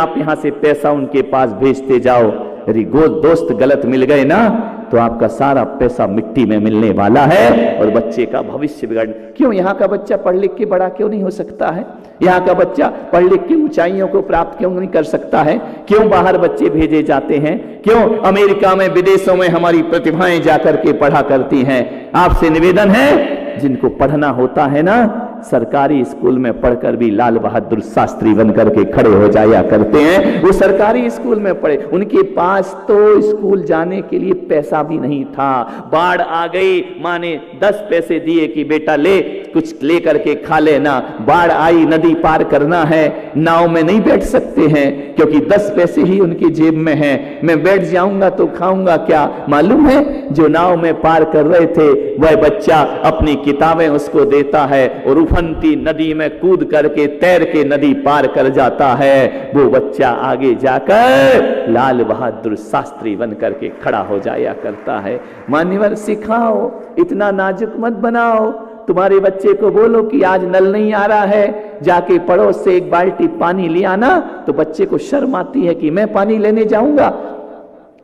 आप यहां से पैसा उनके पास भेजते जाओ, यदि दोस्त गलत मिल गए ना तो आपका सारा पैसा मिट्टी में मिलने वाला है और बच्चे का भविष्य बिगड़। क्यों यहाँ का बच्चा पढ़ लिख के बड़ा क्यों नहीं हो सकता है? यहाँ का बच्चा पढ़ लिख के ऊंचाइयों को प्राप्त क्यों नहीं कर सकता है? क्यों बाहर बच्चे भेजे जाते हैं? क्यों अमेरिका में विदेशों में हमारी प्रतिभाएं जाकर के पढ़ा करती हैं? आपसे निवेदन है, जिनको पढ़ना होता है ना, सरकारी स्कूल में पढ़कर भी लाल बहादुर शास्त्री बनकर के खड़े हो जाया करते हैं। वो सरकारी स्कूल में पढ़े, उनके पास तो स्कूल जाने के लिए पैसा भी नहीं था। बाढ़ आ गई, माँ ने 10 पैसे दिए कि बेटा ले कुछ ले करके खा लेना। बाढ़ आई, नदी पार करना है, नाव में नहीं बैठ सकते हैं क्योंकि 10 पैसे ही उनकी जेब में है। मैं बैठ जाऊंगा तो खाऊंगा क्या? मालूम है, जो नाव में पार कर रहे थे वह बच्चा अपनी किताबें उसको देता है और उफनती नदी में कूद करके तैर के नदी पार कर जाता है। वो बच्चा आगे जाकर लाल बहादुर शास्त्री बन करके खड़ा हो जाया करता है। मान्यवर, सिखाओ, इतना नाजुक मत बनाओ। तुम्हारे बच्चे को बोलो कि आज नल नहीं आ रहा है, जाके पड़ोस से एक बाल्टी पानी ले आना, तो बच्चे को शर्म आती है कि मैं पानी लेने जाऊंगा,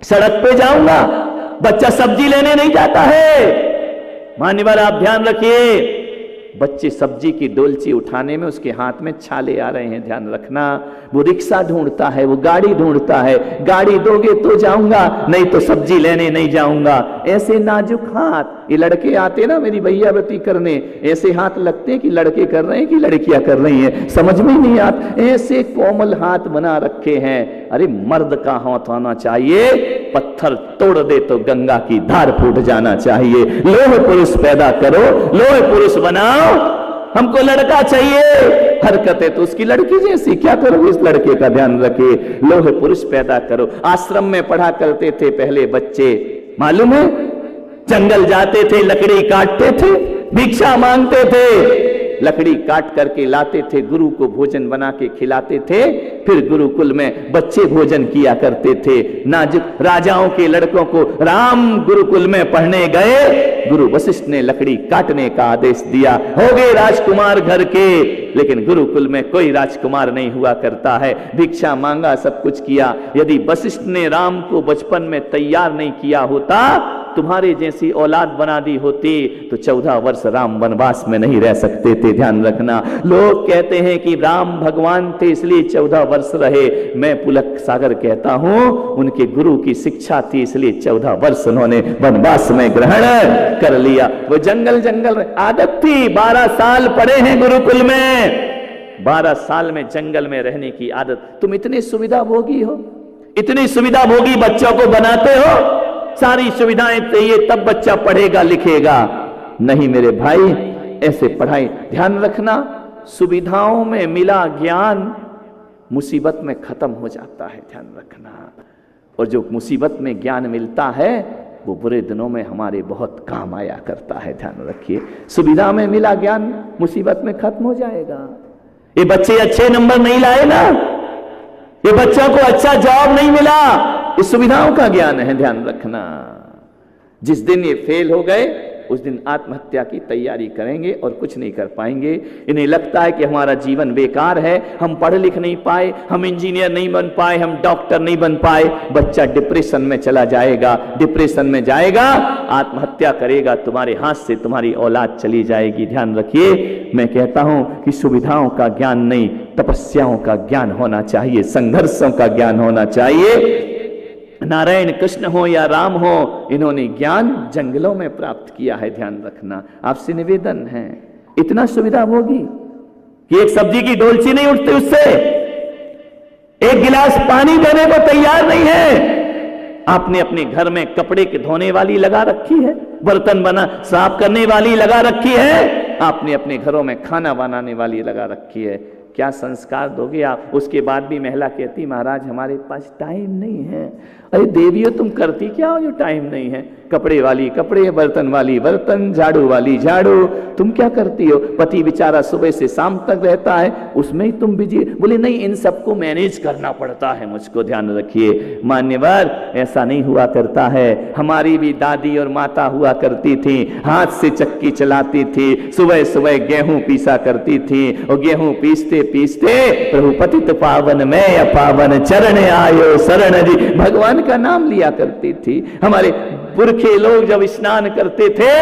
सड़क पे जाऊंगा। बच्चा सब्जी लेने नहीं जाता है। मान्यवर, आप ध्यान रखिए, बच्चे सब्जी की डोलची उठाने में उसके हाथ में छाले आ रहे हैं, ध्यान रखना। वो रिक्शा ढूंढता है, वो गाड़ी ढूंढता है, गाड़ी दोगे तो जाऊंगा, नहीं तो सब्जी लेने नहीं जाऊंगा। ऐसे नाजुक हाथ, ये लड़के आते ना मेरी भैयावती करने, ऐसे हाथ लगते हैं कि लड़के कर रहे हैं कि लड़कियां कर रही हैं, समझ में ही नहीं आता। ऐसे कोमल हाथ बना रखे हैं। अरे मर्द का हाथ होना चाहिए, पत्थर तोड़ दे तो गंगा की धार फूट जाना चाहिए। लोह पुरुष पैदा करो, लोह पुरुष बनाओ। हमको लड़का चाहिए, हरकतें तो उसकी लड़की जैसी, क्या करोगे इस लड़के का? ध्यान रखिए, लोह पुरुष पैदा करो। आश्रम में पढ़ा करते थे पहले बच्चे, मालूम है, जंगल जाते थे, लकड़ी काटते थे, भिक्षा मांगते थे, लकड़ी काट करके लाते थे, गुरु को भोजन बना के खिलाते थे, फिर गुरुकुल में बच्चे भोजन किया करते थे। नाजुक राजाओं के लड़कों को राम गुरुकुल में पढ़ने गए, गुरु वशिष्ठ ने लकड़ी काटने का आदेश दिया, हो गए राजकुमार घर के। लेकिन गुरुकुल में कोई राजकुमार नहीं हुआ करता है। भिक्षा मांगा, सब कुछ किया। यदि वशिष्ठ ने राम को बचपन में तैयार नहीं किया होता, तुम्हारे जैसी औलाद बना दी होती, तो 14 वर्ष राम वनवास में नहीं रह सकते थे। ध्यान रखना, लोग कहते हैं कि राम भगवान थे इसलिए 14 वर्ष रहे। मैं पुलक सागर कहता हूं, उनके गुरु की शिक्षा थी इसलिए 14 वर्ष उन्होंने वनवास में ग्रहण कर लिया। वो जंगल जंगल आदत थी, 12 साल पढ़े हैं गुरुकुल में, 12 साल में जंगल में रहने की आदत। तुम इतनी सुविधा भोगी हो, इतनी सुविधा भोगी बच्चों को बनाते हो, सारी सुविधाएं चाहिए तब बच्चा पढ़ेगा लिखेगा। नहीं मेरे भाई, ऐसे पढ़ाई। ध्यान रखना, सुविधाओं में मिला ज्ञान मुसीबत में खत्म हो जाता है, ध्यान रखना। और जो मुसीबत में ज्ञान मिलता है वो बुरे दिनों में हमारे बहुत काम आया करता है, ध्यान रखिए। सुविधा में मिला ज्ञान मुसीबत में खत्म हो जाएगा। ये बच्चे अच्छे नंबर नहीं लाए ना, ये बच्चों को अच्छा जॉब नहीं मिला, इस सुविधाओं का ज्ञान है, ध्यान रखना। जिस दिन ये फेल हो गए उस दिन आत्महत्या की तैयारी करेंगे और कुछ नहीं कर पाएंगे। इन्हें लगता है कि हमारा जीवन बेकार है, हम पढ़ लिख नहीं पाए, हम इंजीनियर नहीं बन पाए, हम डॉक्टर नहीं बन पाए। बच्चा डिप्रेशन में चला जाएगा, डिप्रेशन में जाएगा, आत्महत्या करेगा, तुम्हारे हाथ से तुम्हारी औलाद चली जाएगी। ध्यान रखिए, मैं कहता हूं कि सुविधाओं का ज्ञान नहीं, तपस्याओं का ज्ञान होना चाहिए, संघर्षों का ज्ञान होना चाहिए। नारायण कृष्ण हो या राम हो, इन्होंने ज्ञान जंगलों में प्राप्त किया है, ध्यान रखना। आपसे निवेदन है, इतना सुविधा होगी कि एक सब्जी की डोलची नहीं उठती उससे, एक गिलास पानी देने को तैयार नहीं है। आपने अपने घर में कपड़े के धोने वाली लगा रखी है, बर्तन बना साफ करने वाली लगा रखी है, आपने अपने घरों में खाना बनाने वाली लगा रखी है। क्या संस्कार दोगे आप? उसके बाद भी महिला कहती, महाराज हमारे पास टाइम नहीं है। अरे देवियों, तुम करती क्या हो जो टाइम नहीं है? कपड़े वाली कपड़े, बर्तन वाली बर्तन, झाड़ू वाली झाड़ू, तुम क्या करती हो? पति बेचारा सुबह से शाम तक रहता है, उसमें ही तुम बिजी। बोले नहीं, इन सबको मैनेज करना पड़ता है मुझको। ध्यान रखिए मान्यवर, ऐसा नहीं हुआ करता है। हमारी भी दादी और माता हुआ करती थी, हाथ से चक्की चलाती थी, सुबह सुबह गेहूं पीसा करती थी, और गेहूं पीसते पीसते प्रभु पतित पावन में पावन चरण आयो शरण जी, भगवान का नाम लिया करती थी। हमारे पुरखे लोग जब स्नान करते थे,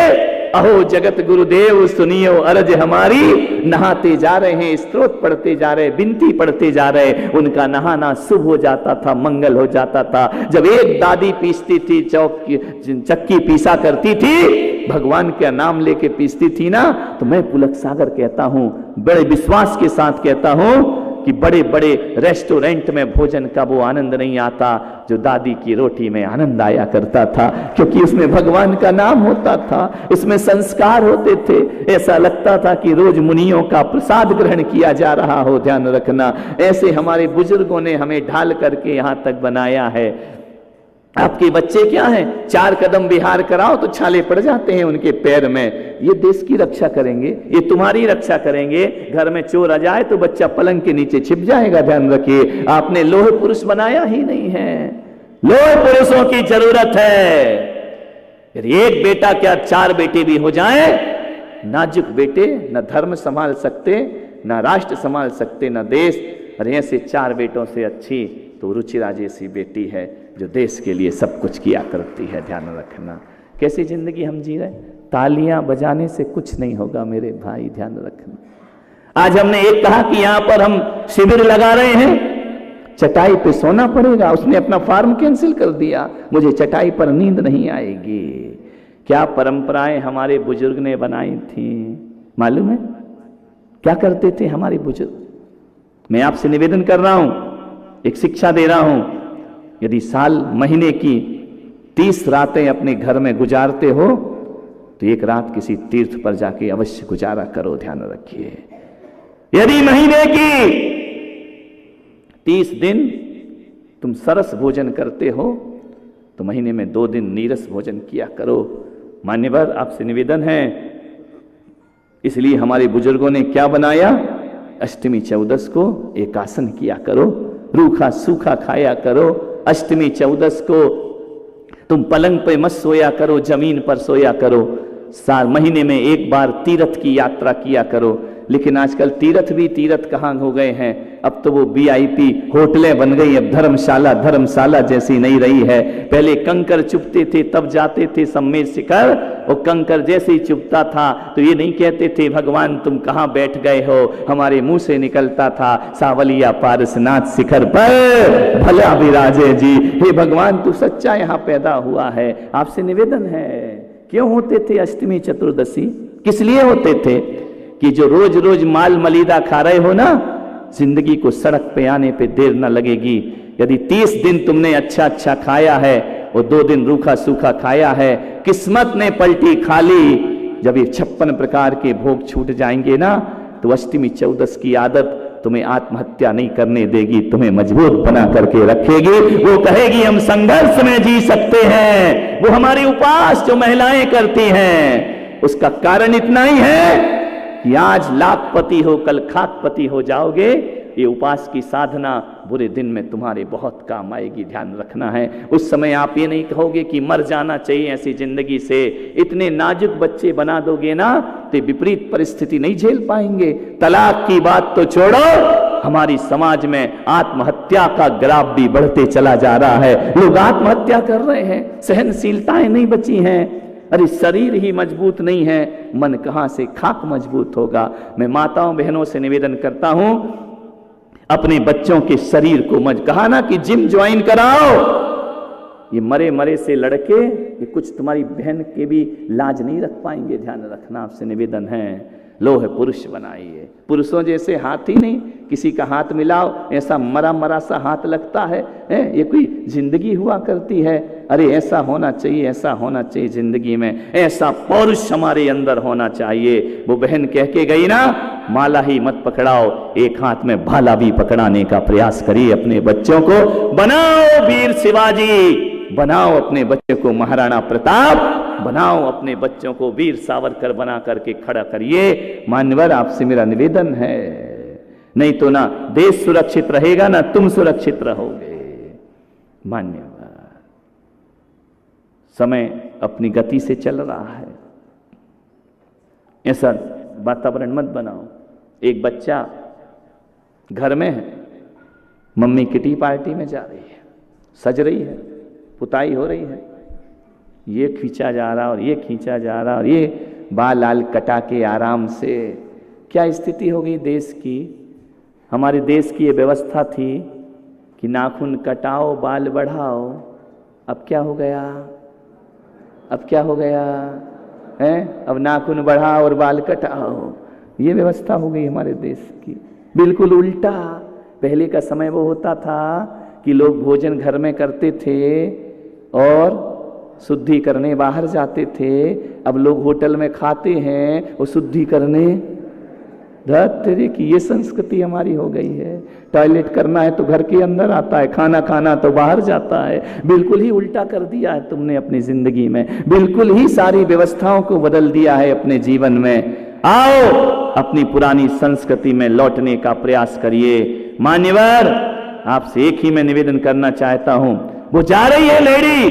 अहो जगत गुरुदेव सुनियो अरज हमारी, नहाते जा रहे हैं, स्तोत्र पढ़ते जा रहे, बिनती पढ़ते जा रहे, उनका नहाना शुभ हो जाता था, मंगल हो जाता था। जब एक दादी पीसती थी, चक्की पीसा करती थी, भगवान का नाम लेके पीसती थी ना, तो मैं पुलक सागर कहता हूं, बड़े विश्वास के साथ कहता हूं कि बड़े बड़े रेस्टोरेंट में भोजन का वो आनंद नहीं आता जो दादी की रोटी में आनंद आया करता था, क्योंकि उसमें भगवान का नाम होता था, उसमें संस्कार होते थे। ऐसा लगता था कि रोज मुनियों का प्रसाद ग्रहण किया जा रहा हो। ध्यान रखना, ऐसे हमारे बुजुर्गों ने हमें ढाल करके यहां तक बनाया है। आपके बच्चे क्या हैं, 4 कदम विहार कराओ तो छाले पड़ जाते हैं उनके पैर में। ये देश की रक्षा करेंगे, ये तुम्हारी रक्षा करेंगे। घर में चोर आ जाए तो बच्चा पलंग के नीचे छिप जाएगा। ध्यान रखिए, आपने लोह पुरुष बनाया ही नहीं है। लोह पुरुषों की जरूरत है। यदि एक बेटा क्या 4 बेटे भी हो जाए, नाजुक बेटे न धर्म संभाल सकते, न राष्ट्र संभाल सकते, न देश। अरे ऐसे 4 बेटों से अच्छी तो रुचिरा जैसी बेटी है जो देश के लिए सब कुछ किया करती है। ध्यान रखना, कैसी जिंदगी हम जी रहे। तालियां बजाने से कुछ नहीं होगा मेरे भाई, ध्यान रखना। आज हमने एक कहा कि यहां पर हम शिविर लगा रहे हैं, चटाई पे सोना पड़ेगा। उसने अपना फार्म कैंसिल कर दिया, मुझे चटाई पर नींद नहीं आएगी। क्या परंपराएं हमारे बुजुर्ग ने बनाई थी मालूम है? क्या करते थे हमारे बुजुर्ग? मैं आपसे निवेदन कर रहा हूं, एक शिक्षा दे रहा हूं। यदि साल महीने की 30 रातें अपने घर में गुजारते हो तो एक रात किसी तीर्थ पर जाके अवश्य गुजारा करो। ध्यान रखिए, यदि महीने की 30 दिन तुम सरस भोजन करते हो तो महीने में 2 दिन नीरस भोजन किया करो। मान्यवर, आपसे निवेदन है, इसलिए हमारे बुजुर्गों ने क्या बनाया, अष्टमी चौदस को एकासन किया करो, रूखा सूखा खाया करो। अष्टमी चौदस को तुम पलंग पे मत सोया करो, जमीन पर सोया करो। महीने में एक बार तीर्थ की यात्रा किया करो। लेकिन आजकल तीर्थ भी तीर्थ कहाँ हो गए हैं, अब तो वो VIP होटलें बन गई। अब धर्मशाला जैसी नहीं रही है। पहले कंकर चुभते थे तब जाते थे सम्मेद शिखर, वो कंकर जैसे ही चुभता था तो ये नहीं कहते थे भगवान तुम कहाँ बैठ गए हो, हमारे मुंह से निकलता था सावलिया पारसनाथ शिखर पर भला विराजे जी। हे भगवान तू सच्चा यहाँ पैदा हुआ है। आपसे निवेदन है, क्यों होते थे अष्टमी चतुर्दशी? किस लिए होते थे? कि जो रोज रोज माल मलीदा खा रहे हो ना, जिंदगी को सड़क पे आने पे देर न लगेगी। यदि 30 दिन तुमने अच्छा अच्छा खाया है और 2 दिन रूखा सूखा खाया है, किस्मत ने पलटी खाली। जब ये 56 प्रकार के भोग छूट जाएंगे ना, तो अष्टमी चौदस की आदत तुम्हें आत्महत्या नहीं करने देगी, तुम्हें मजबूत बना करके रखेगी। वो कहेगी हम संघर्ष में जी सकते हैं। वो हमारी उपास जो महिलाएं करती हैं, उसका कारण इतना ही है कि आज लाखपति हो कल खाकपति हो जाओगे। ये उपास की साधना बुरे दिन में तुम्हारे बहुत काम आएगी। ध्यान रखना है। उस समय आप ये नहीं कहोगे कि मर जाना चाहिए ऐसी जिंदगी से। इतने नाजुक बच्चे बना दोगे ना तो विपरीत परिस्थिति नहीं झेल पाएंगे। तलाक की बात तो छोड़ो, हमारी समाज में आत्महत्या का ग्राफ भी बढ़ते चला जा रहा है। लोग आत्महत्या कर रहे हैं, सहनशीलताएं नहीं बची हैं। अरे शरीर ही मजबूत नहीं है, मन कहां से खाक मजबूत होगा। मैं माताओं बहनों से निवेदन करता हूं, अपने बच्चों के शरीर को कहा ना कि जिम ज्वाइन कराओ। ये मरे मरे से लड़के, ये कुछ तुम्हारी बहन के भी लाज नहीं रख पाएंगे। ध्यान रखना, आपसे निवेदन है। लोह पुरुष बनाइए, पुरुषों जैसे हाथ ही नहीं। किसी का हाथ मिलाओ, ऐसा मरा मरा सा हाथ लगता है। ये कोई जिंदगी हुआ करती है? अरे ऐसा होना चाहिए, ऐसा होना चाहिए जिंदगी में। ऐसा पौरुष हमारे अंदर होना चाहिए। वो बहन कह के गई ना, माला ही मत पकड़ाओ, एक हाथ में भाला भी पकड़ाने का प्रयास करिए। अपने बच्चों को बनाओ वीर शिवाजी, बनाओ अपने बच्चे को महाराणा प्रताप, बनाओ अपने बच्चों को वीर सावरकर बना करके खड़ा करिए। मान्यवर, आपसे मेरा निवेदन है, नहीं तो ना देश सुरक्षित रहेगा ना तुम सुरक्षित रहोगे। मान्यवर, समय अपनी गति से चल रहा है, ऐसा वातावरण मत बनाओ। एक बच्चा घर में है, मम्मी किटी पार्टी में जा रही है, सज रही है, पुताई हो रही है, ये खींचा जा रहा और ये खींचा जा रहा और ये बाल लाल कटा के आराम से। क्या स्थिति हो गई देश की? हमारे देश की ये व्यवस्था थी कि नाखून कटाओ बाल बढ़ाओ। अब क्या हो गया? अब क्या हो गया है? अब नाखून बढ़ाओ और बाल कटाओ, ये व्यवस्था हो गई हमारे देश की। बिल्कुल उल्टा। पहले का समय वो होता था कि लोग भोजन घर में करते थे और शुद्धि करने बाहर जाते थे। अब लोग होटल में खाते हैं और शुद्धि करने धत्तरी की। ये संस्कृति हमारी हो गई है। टॉयलेट करना है तो घर के अंदर आता है, खाना खाना तो बाहर जाता है। बिल्कुल ही उल्टा कर दिया है तुमने अपनी जिंदगी में, बिल्कुल ही सारी व्यवस्थाओं को बदल दिया है अपने जीवन में। आओ अपनी पुरानी संस्कृति में लौटने का प्रयास करिए। मान्यवर, आपसे एक ही मैं निवेदन करना चाहता हूं। वो जा रही है लेडी,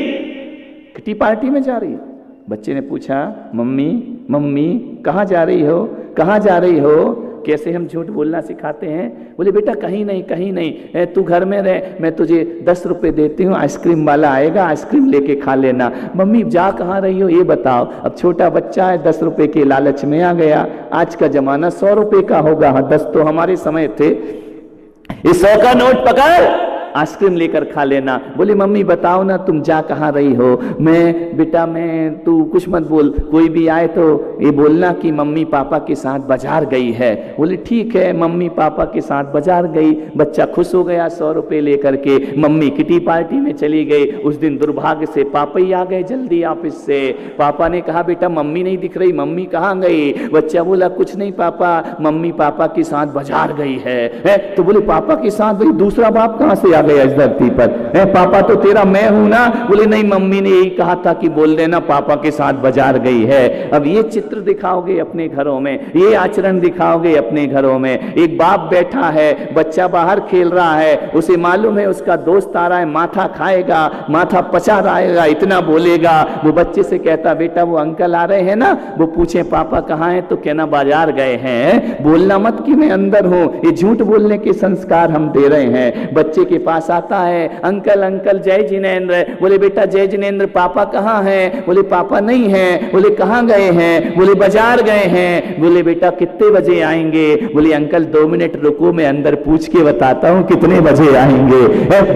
किटी पार्टी में जा रही है। बच्चे ने पूछा, मम्मी मम्मी कहाँ जा रही हो, कहाँ जा रही हो? कैसे हम झूठ बोलना सिखाते हैं। बोले बेटा कहीं नहीं, कहीं नहीं, तू घर में रह, मैं तुझे 10 रुपए देती हूँ, आइसक्रीम वाला आएगा, आइसक्रीम लेके खा लेना। मम्मी जा कहाँ रही हो ये बताओ। अब छोटा बच्चा है, 10 रुपए के लालच में आ गया। आज का जमाना 100 रुपए का होगा, हाँ 10 तो हमारे समय थे। इस 100 का नोट पकड़, आइसक्रीम लेकर खा लेना। बोली मम्मी बताओ ना तुम जा कहाँ रही हो। मैं बेटा मैं, तू कुछ मत बोल, कोई भी आए तो ये बोलना कि मम्मी पापा के साथ बाजार गई है। बोली ठीक है, मम्मी पापा के साथ बाजार गई। बच्चा खुश हो गया 100 रुपए लेकर के। मम्मी किटी पार्टी में चली गई। उस दिन दुर्भाग्य से पापा ही आ गए जल्दी ऑफिस से। पापा ने कहा बेटा मम्मी नहीं दिख रही, मम्मी कहाँ गई? बच्चा बोला कुछ नहीं पापा, मम्मी पापा के साथ बाजार गई है। तो बोले पापा के साथ भाई दूसरा बाप कहाँ से गया इस धरती पर? पापा तो तेरा मैं हूं ना। बोले नहीं, मम्मी ने यही कहा था कि बोल देना पापा के साथ बाजार गई है। अब ये चित्र दिखाओगे अपने घरों में, ये आचरण दिखाओगे अपने घरों में। एक बाप बैठा है, बच्चा बाहर खेल रहा है, उसे मालूम है उसका दोस्त आ रहा है, माथा खाएगा, माथा पचा रहेगा, इतना बोलेगा। वो बच्चे से कहता बेटा वो अंकल आ रहे हैं ना, वो पूछे पापा कहाँ हैं तो कहना बाजार गए हैं। बोलना मत कि मैं अंदर हूं। ये झूठ बोलने के संस्कार हम दे रहे हैं। बच्चे के पास आता है, अंकल अंकल जय जिनेंद्र। बोले बेटा जय जिनेंद्र, पापा कहाँ हैं? बोले पापा नहीं हैं। बोले कहाँ गए हैं? बोले बाजार गए हैं। बोले बेटा कितने बजे आएंगे? बोले अंकल 2 मिनट रुको, मैं अंदर पूछ के बताता हूँ कितने बजे आएंगे।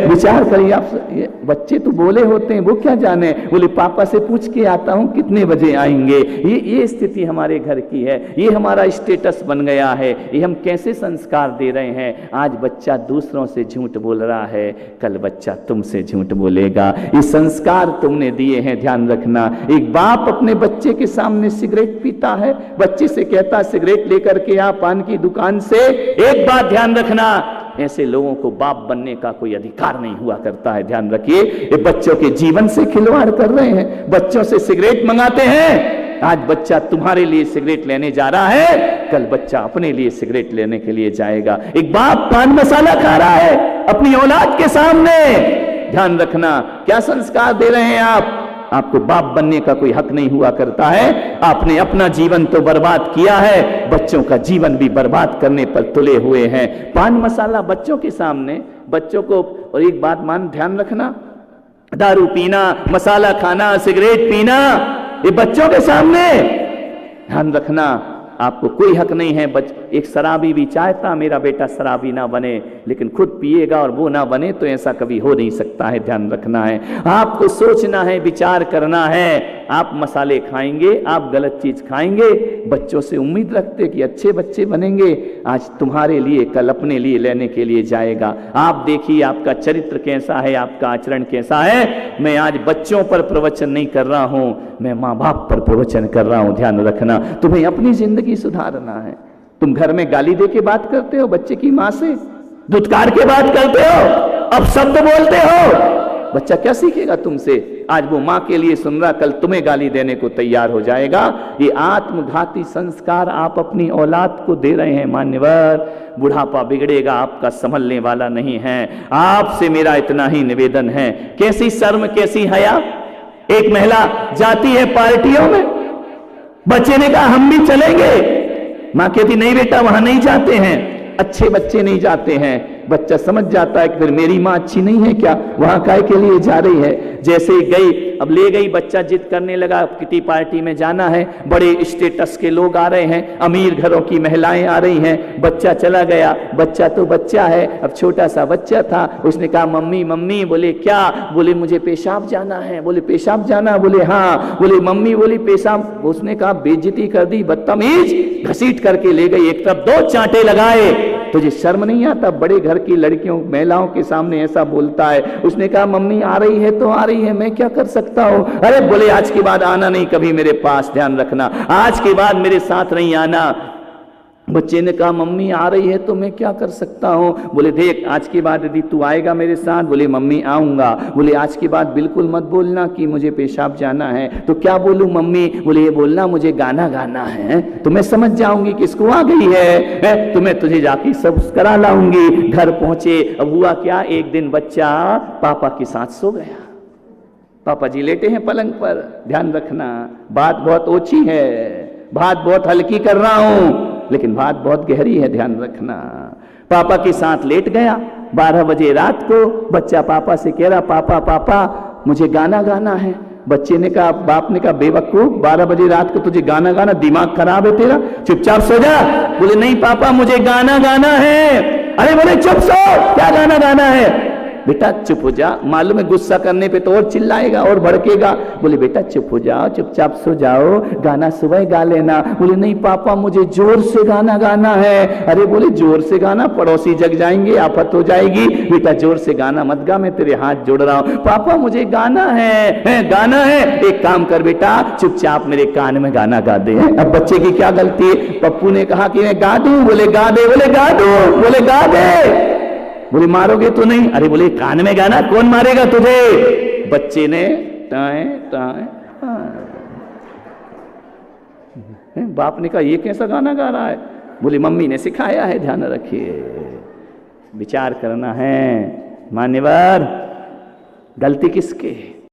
विचार करिए आप, बच्चे तो बोले होते हैं, वो क्या जाने। बोले पापा से पूछ के आता हूँ कितने बजे आएंगे। ये स्थिति हमारे घर की है, ये हमारा स्टेटस बन गया है। ये हम कैसे संस्कार दे रहे हैं। आज बच्चा दूसरों से झूठ बोल रहा है, कल बच्चा तुमसे झूठ बोलेगा। ये संस्कार तुमने दिए हैं, ध्यान रखना। एक बाप अपने बच्चे के सामने सिगरेट पीता है, बच्चे से कहता सिगरेट लेकर के आ पान की दुकान से। एक बात ध्यान रखना, ऐसे लोगों को बाप बनने का कोई अधिकार नहीं हुआ करता है। ध्यान रखिए, ये बच्चों के जीवन से खिलवाड़ कर रहे हैं, बच्चों से सिगरेट मंगाते हैं। आज बच्चा तुम्हारे लिए सिगरेट लेने जा रहा है, कल बच्चा अपने लिए सिगरेट लेने के लिए जाएगा। एक बाप पान मसाला खा रहा है अपनी औलाद के सामने। ध्यान रखना, क्या संस्कार दे रहे हैं आप। आपको बाप बनने का कोई हक नहीं हुआ करता है। आपने अपना जीवन तो बर्बाद किया है, बच्चों का जीवन भी बर्बाद करने पर तुले हुए हैं। पान मसाला बच्चों के सामने, बच्चों को। और एक बात ध्यान रखना, दारू पीना, मसाला खाना, सिगरेट पीना, ये बच्चों के सामने। ध्यान रखना, आपको कोई हक नहीं है। एक शराबी भी चाहता मेरा बेटा शराबी ना बने, लेकिन खुद पिएगा और वो ना बने, तो ऐसा कभी हो नहीं सकता है। ध्यान रखना है, आपको सोचना है, विचार करना है। आप मसाले खाएंगे, आप गलत चीज खाएंगे, बच्चों से उम्मीद रखते कि अच्छे बच्चे बनेंगे, आज तुम्हारे लिए कल अपने लिए लेने के लिए जाएगा। आप देखिए आपका चरित्र कैसा है, आपका आचरण कैसा है। मैं आज बच्चों पर प्रवचन नहीं कर रहा हूं, मैं माँ बाप पर प्रवचन कर रहा हूं। ध्यान रखना, तुम्हें अपनी जिंदगी सुधारना है। तुम घर में गाली दे के बात करते हो बच्चे की माँ से, धुतकार के बात करते हो, अपशब्द बोलते हो, बच्चा क्या सीखेगा तुमसे। आज वो माँ के लिए सुन रहा, कल तुम्हें गाली देने को तैयार हो जाएगा। ये आत्मघाती संस्कार आप अपनी औलाद को दे रहे हैं। मान्यवर, बुढ़ापा बिगड़ेगा, आपका संभलने वाला नहीं है। आपसे मेरा इतना ही निवेदन है, कैसी शर्म कैसी हया। एक महिला जाती है पार्टियों में, बच्चे ने कहा हम भी चलेंगे, माँ कहती नहीं बेटा वहां नहीं जाते हैं। अच्छे बच्चे नहीं जाते हैं। बच्चा समझ जाता है कि फिर मेरी माँ अच्छी नहीं है क्या, वहां काय के लिए जा रही है। जैसे ही गई, अब ले गई, बच्चा जिद करने लगा किटी पार्टी में जाना है, बड़े स्टेटस के लोग आ रहे हैं, अमीर घरों की महिलाएं आ रही हैं। बच्चा चला गया। बच्चा तो बच्चा है, अब छोटा सा बच्चा था। उसने कहा मम्मी मम्मी। बोले क्या? बोले मुझे पेशाब जाना है। बोले पेशाब जाना? बोले हाँ। बोले मम्मी बोली पेशाब। उसने कहा बेइज्जती कर दी, बदतमीज, घसीट करके ले गई, एक तरफ 2 चांटे लगाए। तुझे शर्म नहीं आता? बड़े घर की लड़कियों महिलाओं के सामने ऐसा बोलता है। उसने कहा मम्मी आ रही है तो आ रही है, मैं क्या कर सकता हूं। अरे बोले आज के बाद आना नहीं कभी मेरे पास, ध्यान रखना, आज के बाद मेरे साथ नहीं आना। बच्चे ने कहा मम्मी आ रही है तो मैं क्या कर सकता हूं। बोले देख आज के बाद यदि तू आएगा मेरे साथ, बोले मम्मी आऊंगा। बोले आज के बाद बिल्कुल मत बोलना कि मुझे पेशाब जाना है। तो क्या बोलूं मम्मी? बोले ये बोलना मुझे गाना गाना है, तो मैं समझ जाऊंगी किसको आ गई है, तो मैं तुझे जाके सब करा लाऊंगी। घर पहुंचे। अब हुआ क्या, एक दिन बच्चा पापा के साथ सो गया। पापा जी लेटे हैं पलंग पर। ध्यान रखना, बात बहुत ओछी है, बात बहुत हल्की कर रहा हूं, लेकिन बात बहुत गहरी है, ध्यान रखना। पापा के साथ लेट गया। 12 बजे रात को बच्चा पापा से कह रहा पापा पापा मुझे गाना गाना है। बच्चे ने कहा, बाप ने कहा बेवकूफ, 12 बजे रात को तुझे गाना गाना, दिमाग खराब है तेरा, चुपचाप सो जा। बोले नहीं पापा मुझे गाना गाना है। अरे बोले चुप सो, क्या गाना गाना है? बेटा चुप हो जा, मालूम है गुस्सा करने पे तो और चिल्लाएगा और भड़केगा। बोले बेटा चुप हो जाओ, चुपचाप सो जाओ, गाना सुबह गा लेना। बोले नहीं पापा मुझे जोर से गाना गाना है। अरे बोले जोर से गाना, पड़ोसी जग जाएंगे, आफत हो जाएगी। बेटा जोर से गाना मत गा, मैं तेरे हाथ जोड़ रहा हूं। पापा मुझे गाना है, गाना है। एक काम कर बेटा, चुपचाप मेरे कान में गाना गा दे। अब बच्चे की क्या गलती है? पप्पू ने कहा कि मैं गा दूं। बोले गा दे। बोले गा दो। बोले गा दे। बोले मारोगे तो नहीं? अरे बोले कान में गाना, कौन मारेगा तुझे? बच्चे ने टाए टाए, बाप ने कहा ये कैसा गाना गा रहा है? बोले मम्मी ने सिखाया है, ध्यान रखिए, विचार करना है। मान्यवर, गलती किसकी है?